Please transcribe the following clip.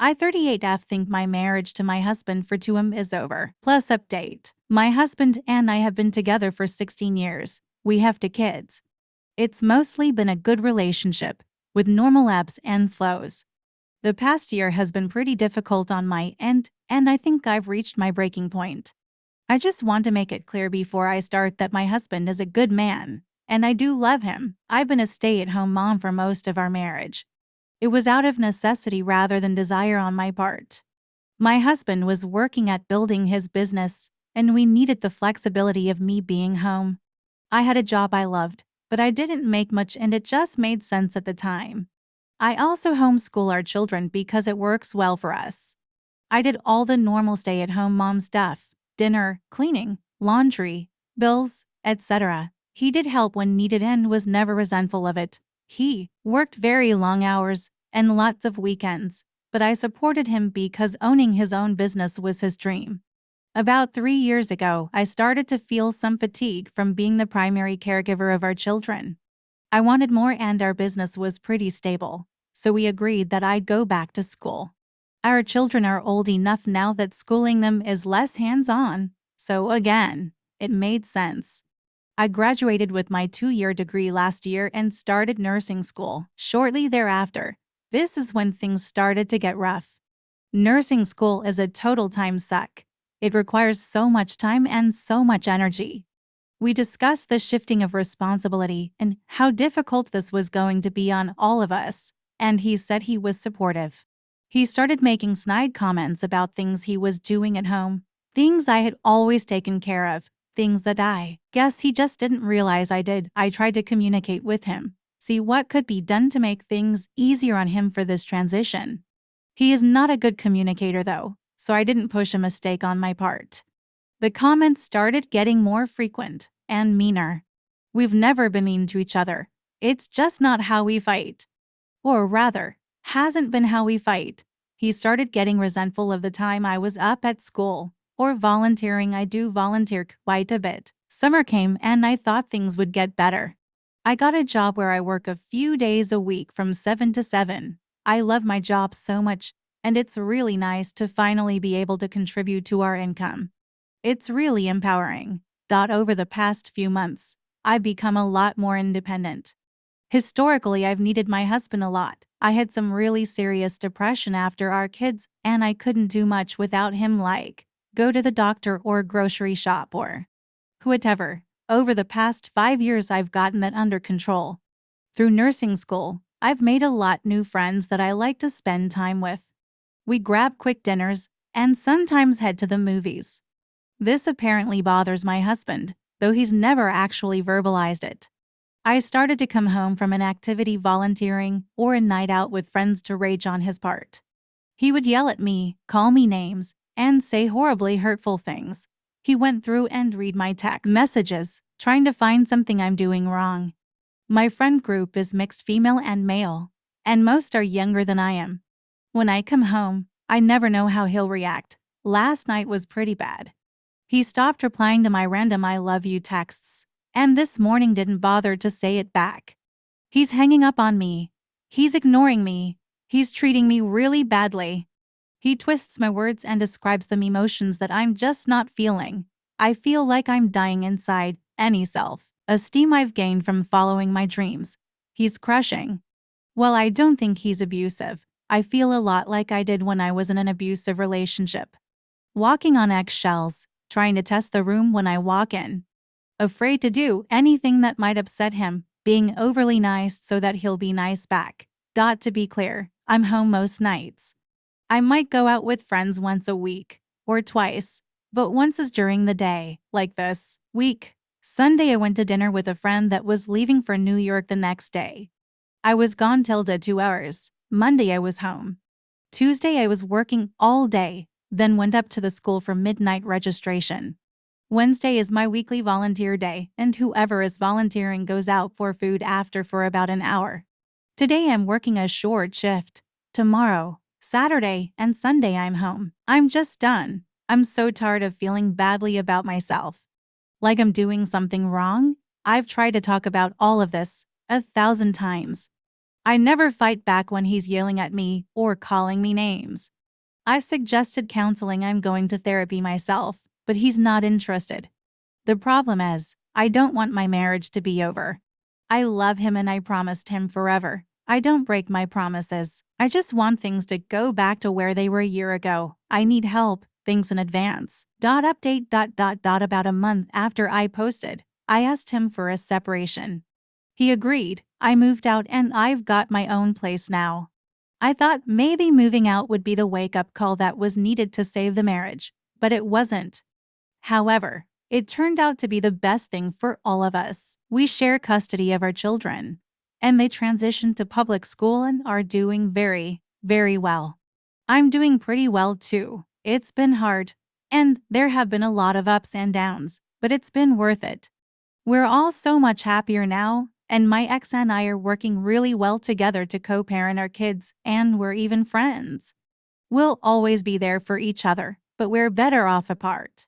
I 38F think my marriage to my husband for 2M is over. Plus update. My husband and I have been together for 16 years. We have 2 kids. It's mostly been a good relationship, with normal ebbs and flows. The past year has been pretty difficult on my end, and I think I've reached my breaking point. I just want to make it clear before I start that my husband is a good man, and I do love him. I've been a stay-at-home mom for most of our marriage. It was out of necessity rather than desire on my part. My husband was working at building his business, and we needed the flexibility of me being home. I had a job I loved, but I didn't make much and it just made sense at the time. I also homeschool our children because it works well for us. I did all the normal stay-at-home mom stuff: dinner, cleaning, laundry, bills, etc. He did help when needed and was never resentful of it. He worked very long hours and lots of weekends, but I supported him because owning his own business was his dream. About 3 years ago, I started to feel some fatigue from being the primary caregiver of our children. I wanted more and our business was pretty stable, so we agreed that I'd go back to school. Our children are old enough now that schooling them is less hands-on, so again, it made sense. I graduated with my 2-year degree last year and started nursing school shortly thereafter. This is when things started to get rough. Nursing school is a total time suck. It requires so much time and so much energy. We discussed the shifting of responsibility and how difficult this was going to be on all of us, and he said he was supportive. He started making snide comments about things he was doing at home, things I had always taken care of, things that I guess he just didn't realize I did. I tried to communicate with him, see what could be done to make things easier on him for this transition. He is not a good communicator though, so I didn't push a mistake on my part. The comments started getting more frequent and meaner. We've never been mean to each other. It's just not how we fight. Or rather, hasn't been how we fight. He started getting resentful of the time I was up at school or volunteering. I do volunteer quite a bit. Summer came and I thought things would get better. I got a job where I work a few days a week from 7 to 7. I love my job so much, and it's really nice to finally be able to contribute to our income. It's really empowering. Over the past few months, I've become a lot more independent. Historically, I've needed my husband a lot. I had some really serious depression after our kids, and I couldn't do much without him, like go to the doctor or grocery shop or whatever. Over the past 5 years, I've gotten that under control. Through nursing school, I've made a lot new friends that I like to spend time with. We grab quick dinners and sometimes head to the movies. This apparently bothers my husband, though he's never actually verbalized it. I started to come home from an activity volunteering or a night out with friends to rage on his part. He would yell at me, call me names, and say horribly hurtful things. He went through and read my text messages, trying to find something I'm doing wrong. My friend group is mixed female and male, and most are younger than I am. When I come home, I never know how he'll react. Last night was pretty bad. He stopped replying to my random "I love you" texts, and this morning didn't bother to say it back. He's hanging up on me. He's ignoring me. He's treating me really badly. He twists my words and describes them emotions that I'm just not feeling. I feel like I'm dying inside. Any self-esteem I've gained from following my dreams, he's crushing. While I don't think he's abusive, I feel a lot like I did when I was in an abusive relationship. Walking on eggshells, trying to test the room when I walk in. Afraid to do anything that might upset him, being overly nice so that he'll be nice back. To be clear, I'm home most nights. I might go out with friends once a week, or twice, but once is during the day, like this week. Sunday I went to dinner with a friend that was leaving for New York the next day. I was gone till 2 hours. Monday I was home. Tuesday I was working all day, then went up to the school for midnight registration. Wednesday is my weekly volunteer day, and whoever is volunteering goes out for food after for about an hour. Today I'm working a short shift. Tomorrow, Saturday, and Sunday I'm home. I'm just done. I'm so tired of feeling badly about myself. Like I'm doing something wrong? I've tried to talk about all of this 1,000 times. I never fight back when he's yelling at me or calling me names. I suggested counseling. I'm going to therapy myself, but he's not interested. The problem is, I don't want my marriage to be over. I love him and I promised him forever. I don't break my promises. I just want things to go back to where they were a year ago. I need help. Things in advance. Update. About a month after I posted, I asked him for a separation. He agreed. I moved out and I've got my own place now. I thought maybe moving out would be the wake-up call that was needed to save the marriage, but it wasn't. However, it turned out to be the best thing for all of us. We share custody of our children, and they transitioned to public school and are doing very, very well. I'm doing pretty well too. It's been hard, and there have been a lot of ups and downs, but it's been worth it. We're all so much happier now, and my ex and I are working really well together to co-parent our kids, and we're even friends. We'll always be there for each other, but we're better off apart.